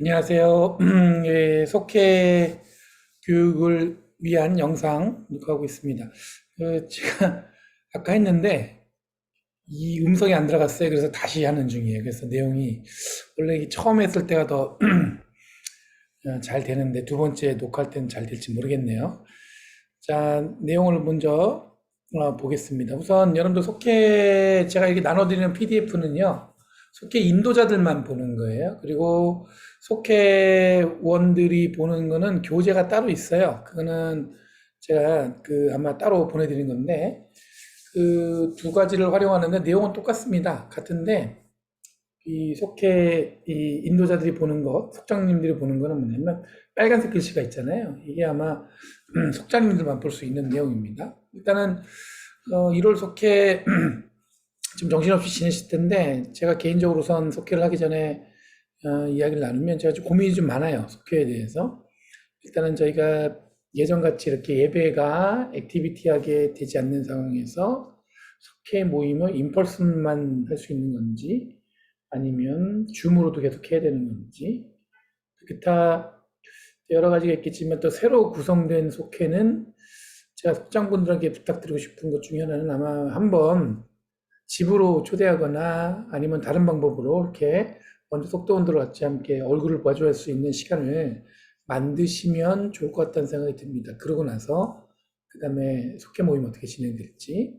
안녕하세요. 예, 속해 교육을 위한 영상 녹화하고 있습니다. 제가 아까 했는데 이 음성이 안 들어갔어요. 그래서 다시 하는 중이에요. 그래서 내용이 원래 처음 했을 때가 더 잘 되는데 두 번째 녹화할 때는 잘 될지 모르겠네요. 자, 내용을 먼저 보겠습니다. 우선 여러분들 속해 제가 이렇게 나눠드리는 PDF는요. 속해 인도자들만 보는 거예요. 그리고 속해원들이 보는 거는 교재가 따로 있어요. 그거는 제가 아마 따로 보내드린 건데 그 두 가지를 활용하는데 내용은 똑같습니다. 같은데 이 속해 이 인도자들이 보는 것, 속장님들이 보는 거는 뭐냐면 빨간색 글씨가 있잖아요. 이게 아마 속장님들만 볼 수 있는 내용입니다. 일단은 1월 속해 좀 정신없이 지내실 텐데 제가 개인적으로 우선 속회를 하기 전에 이야기를 나누면 제가 좀 고민이 좀 많아요. 속회에 대해서. 일단은 저희가 예전같이 이렇게 예배가 액티비티하게 되지 않는 상황에서 속회 모임을 인펄슨만 할 수 있는 건지 아니면 줌으로도 계속 해야 되는 건지 기타 여러 가지가 있겠지만 또 새로 구성된 속회는 제가 속장분들에게 부탁드리고 싶은 것 중에 하나는 아마 한번 집으로 초대하거나 아니면 다른 방법으로 이렇게 먼저 속도원들 같이 함께 얼굴을 봐줄 수 있는 시간을 만드시면 좋을 것 같다는 생각이 듭니다. 그러고 나서 그 다음에 속회 모임 어떻게 진행될지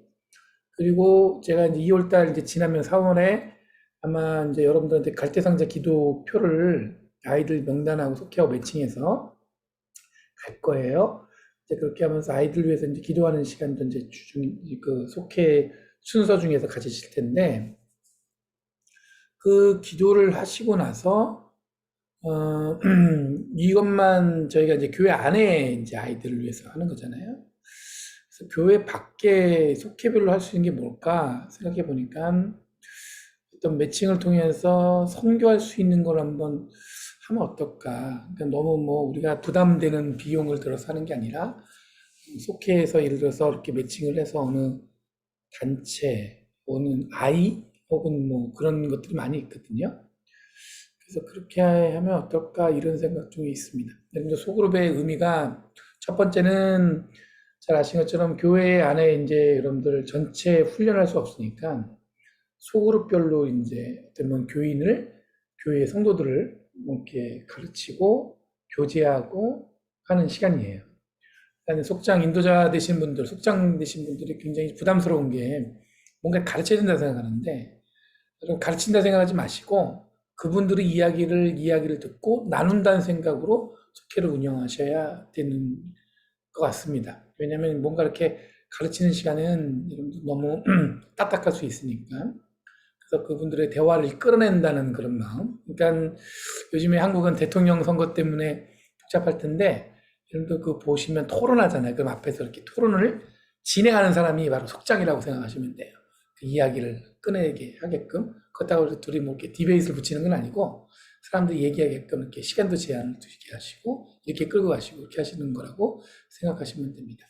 그리고 제가 이제 2월달 이제 지나면 4월에 아마 이제 여러분들한테 갈대상자 기도표를 아이들 명단하고 속회하고 매칭해서 갈 거예요. 이제 그렇게 하면서 아이들 위해서 이제 기도하는 시간도 이제 그 속회 순서 중에서 가지실 텐데 그 기도를 하시고 나서 이것만 저희가 이제 교회 안에 이제 아이들을 위해서 하는 거잖아요. 그래서 교회 밖에 속회별로 할 수 있는 게 뭘까 생각해 보니까 어떤 매칭을 통해서 선교할 수 있는 걸 한번 하면 어떨까. 그러니까 너무 뭐 우리가 부담되는 비용을 들어서 하는 게 아니라 속회에서 예를 들어서 이렇게 매칭을 해서 어느 단체, 어느 아이 혹은 뭐 그런 것들이 많이 있거든요. 그래서 그렇게 하면 어떨까 이런 생각 중에 있습니다. 근데 소그룹의 의미가 첫 번째는 잘 아시는 것처럼 교회 안에 이제 여러분들 전체 훈련할 수 없으니까 소그룹별로 이제 어떤 교인을 교회 성도들을 이렇게 가르치고 교제하고 하는 시간이에요. 그다음에 속장 인도자 되신 분들, 속장 되신 분들이 굉장히 부담스러운 게 뭔가 가르쳐야 된다 생각하는데 가르친다 생각하지 마시고 그분들의 이야기를 듣고 나눈다는 생각으로 속회를 운영하셔야 되는 것 같습니다. 왜냐하면 뭔가 이렇게 가르치는 시간은 너무 딱딱할 수 있으니까. 그래서 그분들의 대화를 끌어낸다는 그런 마음. 그러니까 요즘에 한국은 대통령 선거 때문에 복잡할 텐데, 여러분들 그 보시면 토론하잖아요. 그럼 앞에서 이렇게 토론을 진행하는 사람이 바로 속장이라고 생각하시면 돼요. 그 이야기를 꺼내게 하게끔. 그렇다고 둘이 뭐 이렇게 디베이트를 붙이는 건 아니고, 사람들이 얘기하게끔 이렇게 시간도 제한을 두게 하시고, 이렇게 끌고 가시고, 이렇게 하시는 거라고 생각하시면 됩니다.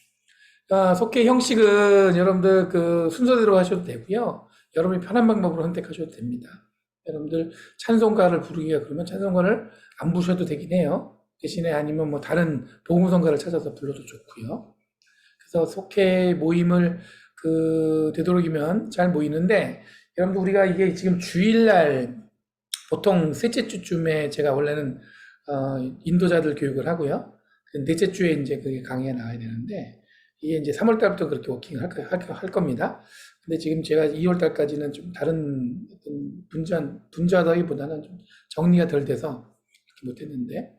속회 형식은 여러분들 그 순서대로 하셔도 되고요. 여러분이 편한 방법으로 선택하셔도 됩니다. 여러분들 찬송가를 부르기가 그러면 찬송가를 안 부르셔도 되긴 해요. 대신에 아니면 뭐 다른 복음성가를 찾아서 불러도 좋고요. 그래서 속회 모임을 되도록이면 잘 모이는데 여러분들 우리가 이게 지금 주일날 보통 셋째 주쯤에 제가 원래는 인도자들 교육을 하고요. 넷째 주에 이제 그게 강의가 나와야 되는데 이게 이제 3월 달부터 그렇게 워킹을 할 겁니다. 근데 지금 제가 2월 달까지는 좀 다른 어떤 분주하다기보다는 좀 정리가 덜 돼서 이렇게 못했는데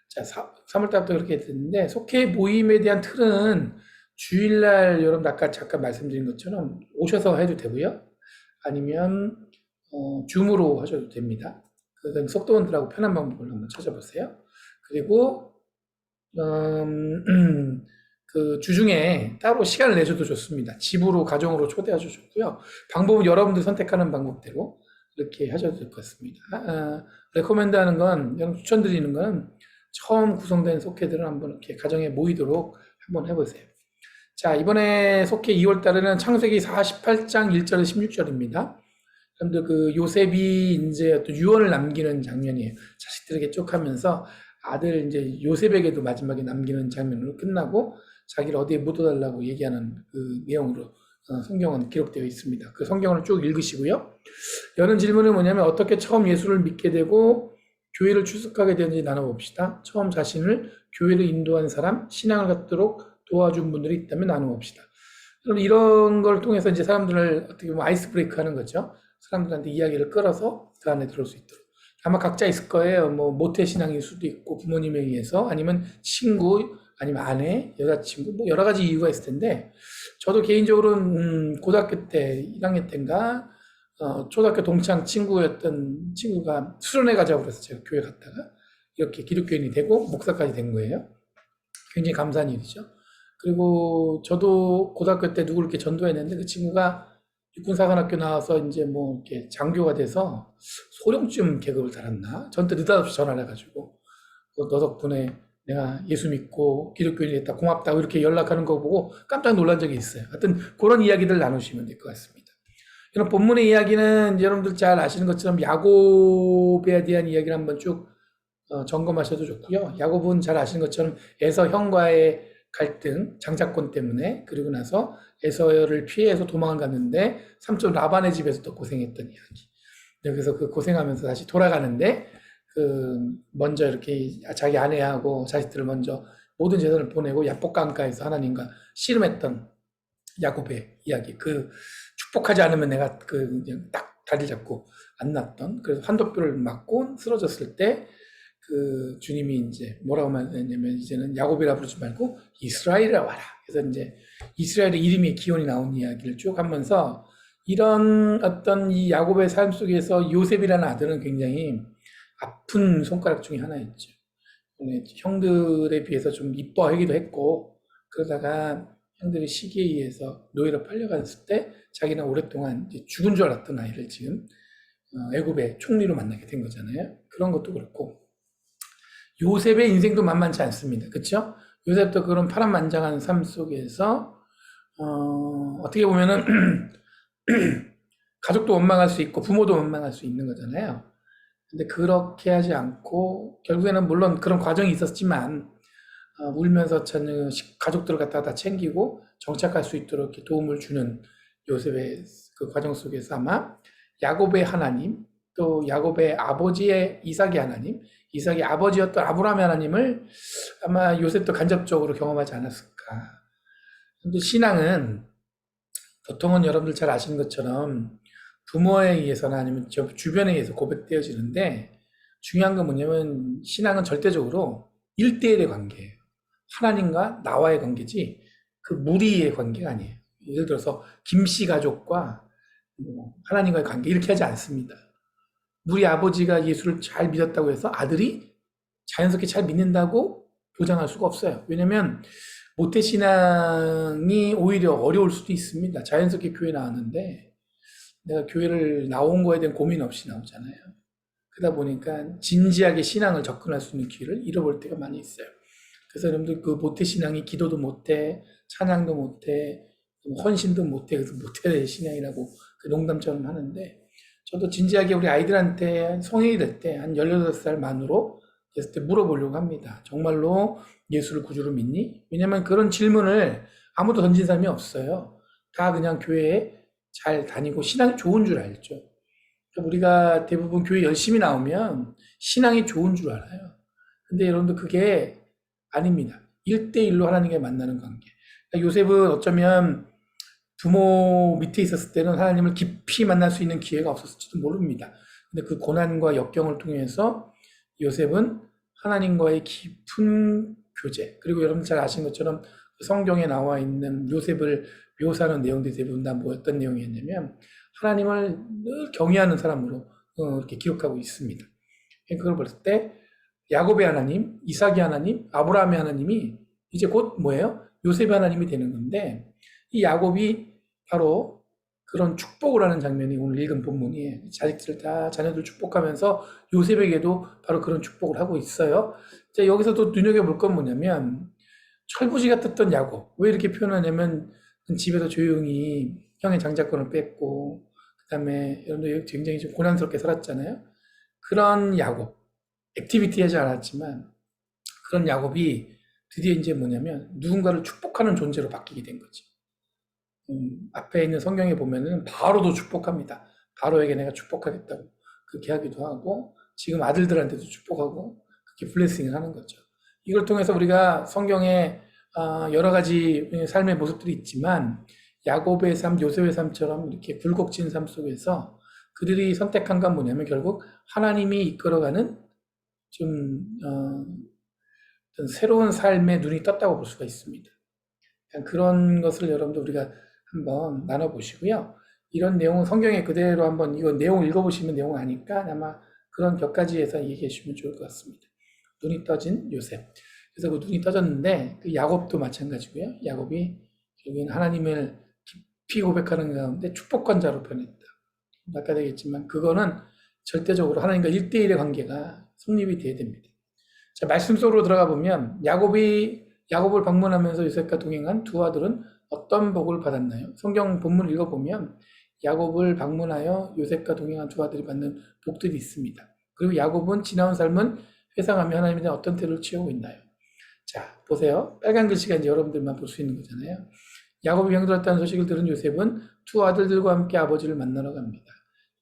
자 3월 달부터 그렇게 됐는데 속회 모임에 대한 틀은 주일날 여러분 아까 잠깐 말씀드린 것처럼 오셔서 해도 되고요. 아니면 줌으로 하셔도 됩니다. 그다음에 속도원들하고 편한 방법을 한번 찾아보세요. 그리고 그 주중에 따로 시간을 내셔도 좋습니다. 집으로 가정으로 초대하셔도 좋고요. 방법은 여러분들 선택하는 방법대로 이렇게 하셔도 될 것 같습니다. 레코멘드하는 건 여러분 추천드리는 건 처음 구성된 속회들은 한번 이렇게 가정에 모이도록 한번 해보세요. 자 이번에 속회 2월 달에는 창세기 48장 1절에서 16절입니다. 여러분들 그 요셉이 이제 어떤 유언을 남기는 장면이에요. 자식들에게 쭉 하면서 아들 이제 요셉에게도 마지막에 남기는 장면으로 끝나고 자기를 어디에 묻어달라고 얘기하는 그 내용으로 성경은 기록되어 있습니다. 그 성경을 쭉 읽으시고요. 여는 질문은 뭐냐면 어떻게 처음 예수를 믿게 되고 교회를 출석하게 되는지 나눠봅시다. 처음 자신을 교회를 인도한 사람, 신앙을 갖도록 도와준 분들이 있다면 나눠봅시다. 그럼 이런 걸 통해서 이제 사람들을 어떻게 보면 아이스 브레이크 하는 거죠. 사람들한테 이야기를 끌어서 그 안에 들어올 수 있도록. 아마 각자 있을 거예요. 뭐 모태 신앙일 수도 있고 부모님에 의해서 아니면 친구 아니면 아내, 여자친구 뭐 여러 가지 이유가 있을 텐데 저도 개인적으로는 고등학교 때 1학년 때인가 초등학교 동창 친구였던 친구가 수련회 가자고 그래서 제가 교회 갔다가 이렇게 기독교인이 되고 목사까지 된 거예요. 굉장히 감사한 일이죠. 그리고 저도 고등학교 때 누구를 이렇게 전도했는데 그 친구가 육군사관학교 나와서 이제 뭐 이렇게 장교가 돼서 소령쯤 계급을 달았나? 저한테 느닷없이 전화를 해가지고 너 덕분에 내가 예수 믿고 기독교인이 됐다 고맙다고 이렇게 연락하는 거 보고 깜짝 놀란 적이 있어요. 하여튼 그런 이야기들 나누시면 될 것 같습니다. 이런 본문의 이야기는 여러분들 잘 아시는 것처럼 야곱에 대한 이야기를 한번 쭉 점검하셔도 좋고요. 야곱은 잘 아시는 것처럼 에서 형과의 갈등, 장자권 때문에 그리고 나서 에서를 피해서 도망을 갔는데 삼촌 라반의 집에서 또 고생했던 이야기. 그래서 그 고생하면서 다시 돌아가는데 그 먼저 이렇게 자기 아내하고 자식들을 먼저 모든 재산을 보내고 야복강가에서 하나님과 씨름했던 야곱의 이야기. 그 축복하지 않으면 내가 그 딱 다리 잡고 안 났던 그래서 환도뼈를 맞고 쓰러졌을 때 그 주님이 이제 뭐라고 말했냐면 이제는 야곱이라 부르지 말고 이스라엘이라 와라. 그래서 이제 이스라엘의 이름의 기원이 나온 이야기를 쭉 하면서 이런 어떤 이 야곱의 삶 속에서 요셉이라는 아들은 굉장히 아픈 손가락 중에 하나였죠. 형들에 비해서 좀 이뻐하기도 했고 그러다가 형들의 시기에 의해서 노예로 팔려갔을 때 자기는 오랫동안 이제 죽은 줄 알았던 아이를 지금 애굽의 총리로 만나게 된 거잖아요. 그런 것도 그렇고 요셉의 인생도 만만치 않습니다. 그렇죠? 요셉도 그런 파란만장한 삶 속에서 어떻게 보면은 가족도 원망할 수 있고 부모도 원망할 수 있는 거잖아요. 근데 그렇게 하지 않고 결국에는 물론 그런 과정이 있었지만 울면서 가족들을 갖다가 다 챙기고 정착할 수 있도록 이렇게 도움을 주는 요셉의 그 과정 속에서 아마 야곱의 하나님 또 야곱의 아버지의 이삭의 하나님 이삭의 아버지였던 아브라함의 하나님을 아마 요셉도 간접적으로 경험하지 않았을까. 근데 신앙은 보통은 여러분들 잘 아시는 것처럼 부모에 의해서나 아니면 주변에 의해서 고백되어지는데 중요한 건 뭐냐면 신앙은 절대적으로 1대1의 관계예요. 하나님과 나와의 관계지 그 무리의 관계가 아니에요. 예를 들어서 김씨 가족과 하나님과의 관계 이렇게 하지 않습니다. 우리 아버지가 예수를 잘 믿었다고 해서 아들이 자연스럽게 잘 믿는다고 보장할 수가 없어요. 왜냐면 모태신앙이 오히려 어려울 수도 있습니다. 자연스럽게 교회 나왔는데 내가 교회를 나온 거에 대한 고민 없이 나오잖아요. 그러다 보니까 진지하게 신앙을 접근할 수 있는 기회를 잃어볼 때가 많이 있어요. 그래서 여러분들 그 모태신앙이 기도도 못해, 찬양도 못해, 헌신도 못해, 그래서 모태 신앙이라고 농담처럼 하는데 저도 진지하게 우리 아이들한테 성인이 될 때 한 18살 만으로 됐을 때 물어보려고 합니다. 정말로 예수를 구주로 믿니? 왜냐면 그런 질문을 아무도 던진 사람이 없어요. 다 그냥 교회에 잘 다니고 신앙이 좋은 줄 알죠. 우리가 대부분 교회 열심히 나오면 신앙이 좋은 줄 알아요. 근데 여러분들 그게 아닙니다. 1대1로 하나님과 만나는 관계. 그러니까 요셉은 어쩌면 부모 밑에 있었을 때는 하나님을 깊이 만날 수 있는 기회가 없었을지도 모릅니다. 근데 그 고난과 역경을 통해서 요셉은 하나님과의 깊은 교제, 그리고 여러분 잘 아시는 것처럼 성경에 나와 있는 요셉을 묘사하는 내용들이 대부분 다 뭐였던 내용이었냐면 하나님을 늘 경외하는 사람으로 이렇게 기록하고 있습니다. 그걸 볼 때 야곱의 하나님, 이삭의 하나님, 아브라함의 하나님이 이제 곧 뭐예요? 요셉의 하나님이 되는 건데 이 야곱이 바로 그런 축복을 하는 장면이 오늘 읽은 본문이에요. 자녀들 축복하면서 요셉에게도 바로 그런 축복을 하고 있어요. 자, 여기서 또 눈여겨볼 건 뭐냐면 철부지 같았던 야곱. 왜 이렇게 표현하냐면 집에서 조용히 형의 장자권을 뺐고 그다음에 여러분들 굉장히 좀 고난스럽게 살았잖아요. 그런 야곱, 액티비티 하지 않았지만 그런 야곱이 드디어 이제 뭐냐면 누군가를 축복하는 존재로 바뀌게 된 거지. 앞에 있는 성경에 보면은 바로도 축복합니다. 바로에게 내가 축복하겠다고 그렇게 하기도 하고 지금 아들들한테도 축복하고 그렇게 블레싱을 하는 거죠. 이걸 통해서 우리가 성경에 여러 가지 삶의 모습들이 있지만 야곱의 삶, 요셉의 삶처럼 이렇게 굴곡진 삶 속에서 그들이 선택한 건 뭐냐면 결국 하나님이 이끌어가는 좀 어떤 새로운 삶에 눈이 떴다고 볼 수가 있습니다. 그런 것을 여러분들 우리가 한번 나눠보시고요. 이런 내용은 성경에 그대로 한번 이거 내용 읽어보시면 내용 아니까 아마 그런 몇 가지에서 얘기해 주시면 좋을 것 같습니다. 눈이 떠진 요셉. 그래서 그 눈이 떠졌는데 그 야곱도 마찬가지고요. 야곱이 결국엔 하나님을 깊이 고백하는 가운데 축복권자로 변했다. 아까 되겠지만 그거는 절대적으로 하나님과 1대1의 관계가 성립이 돼야 됩니다. 자, 말씀 속으로 들어가 보면 야곱을 방문하면서 요셉과 동행한 두 아들은 어떤 복을 받았나요? 성경 본문을 읽어보면 야곱을 방문하여 요셉과 동행한 두 아들이 받는 복들이 있습니다. 그리고 야곱은 지나온 삶은 회상하며 하나님에 대한 어떤 태도를 취하고 있나요? 자, 보세요. 빨간 글씨가 이제 여러분들만 볼 수 있는 거잖아요. 야곱이 병들었다는 소식을 들은 요셉은 두 아들들과 함께 아버지를 만나러 갑니다.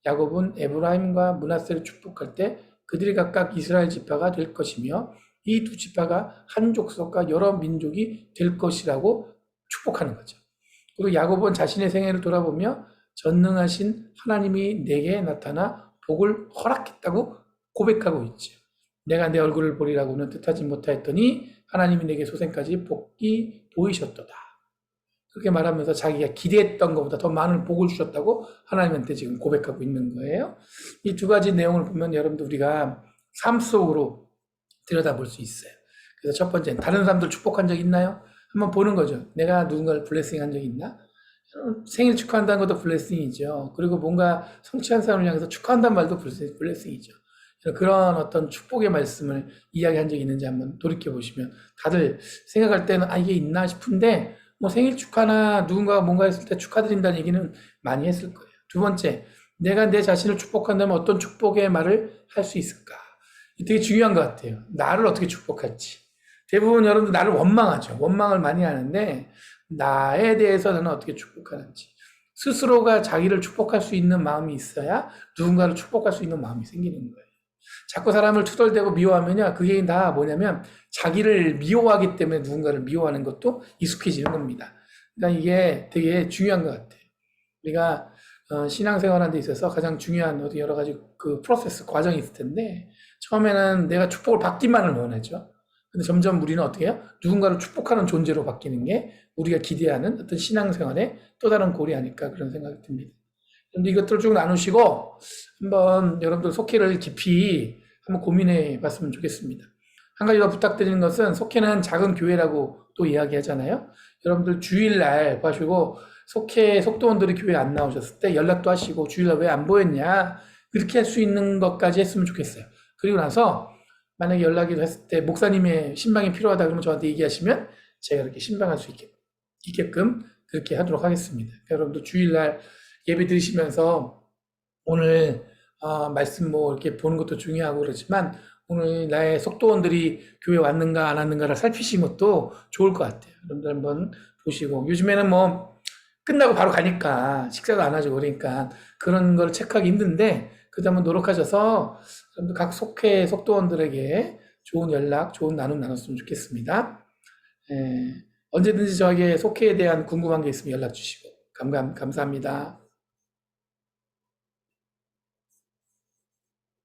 야곱은 에브라임과 므낫세를 축복할 때 그들이 각각 이스라엘 지파가 될 것이며 이 두 지파가 한 족속과 여러 민족이 될 것이라고 축복하는 거죠. 그리고 야곱은 자신의 생애를 돌아보며 전능하신 하나님이 내게 나타나 복을 허락했다고 고백하고 있죠. 내가 내 얼굴을 보리라고는 뜻하지 못하였더니 하나님이 내게 소생까지 복이 보이셨도다. 그렇게 말하면서 자기가 기대했던 것보다 더 많은 복을 주셨다고 하나님한테 지금 고백하고 있는 거예요. 이 두 가지 내용을 보면 여러분들 우리가 삶 속으로 들여다볼 수 있어요. 그래서 첫 번째는 다른 사람들 축복한 적 있나요? 한번 보는 거죠. 내가 누군가를 블레싱한 적이 있나? 생일 축하한다는 것도 블레싱이죠. 그리고 뭔가 성취한 사람을 향해서 축하한다는 말도 블레싱이죠. 그런 어떤 축복의 말씀을 이야기한 적이 있는지 한번 돌이켜 보시면 다들 생각할 때는 이게 있나 싶은데 뭐 생일 축하나 누군가가 뭔가 했을 때 축하드린다는 얘기는 많이 했을 거예요. 두 번째, 내가 내 자신을 축복한다면 어떤 축복의 말을 할 수 있을까? 되게 중요한 것 같아요. 나를 어떻게 축복할지. 대부분 여러분들 나를 원망하죠. 원망을 많이 하는데 나에 대해서 나는 어떻게 축복하는지. 스스로가 자기를 축복할 수 있는 마음이 있어야 누군가를 축복할 수 있는 마음이 생기는 거예요. 자꾸 사람을 투덜대고 미워하면요. 그게 다 뭐냐면 자기를 미워하기 때문에 누군가를 미워하는 것도 익숙해지는 겁니다. 그러니까 이게 되게 중요한 것 같아요. 우리가 신앙생활하는 데 있어서 가장 중요한 어떤 여러 가지 그 프로세스, 과정이 있을 텐데 처음에는 내가 축복을 받기만을 원하죠. 근데 점점 우리는 어떻게 해요? 누군가를 축복하는 존재로 바뀌는 게 우리가 기대하는 어떤 신앙생활의 또 다른 골이 아닐까 그런 생각이 듭니다. 그런데 이것들을 쭉 나누시고 한번 여러분들 속회를 깊이 한번 고민해 봤으면 좋겠습니다. 한 가지 더 부탁드리는 것은 속회는 작은 교회라고 또 이야기하잖아요. 여러분들 주일날 봐시고 속회 속도원들이 교회 안 나오셨을 때 연락도 하시고 주일날 왜 안 보였냐 그렇게 할 수 있는 것까지 했으면 좋겠어요. 그리고 나서 만약에 연락이 했을 때 목사님의 신방이 필요하다 그러면 저한테 얘기하시면 제가 이렇게 신방할 수 있게끔 그렇게 하도록 하겠습니다. 여러분들 주일날 예배 드리시면서 오늘 말씀 뭐 이렇게 보는 것도 중요하고 그렇지만 오늘 나의 속도원들이 교회 왔는가 안 왔는가를 살피시는 것도 좋을 것 같아요. 여러분들 한번 보시고 요즘에는 뭐 끝나고 바로 가니까 식사도 안 하죠. 그러니까 그런 걸 체크하기 힘든데 그래도 한번 노력하셔서 여러분들 각 속회 속도원들에게 좋은 연락, 좋은 나눔 나눴으면 좋겠습니다. 언제든지 저에게 속회에 대한 궁금한 게 있으면 연락 주시고 감사합니다.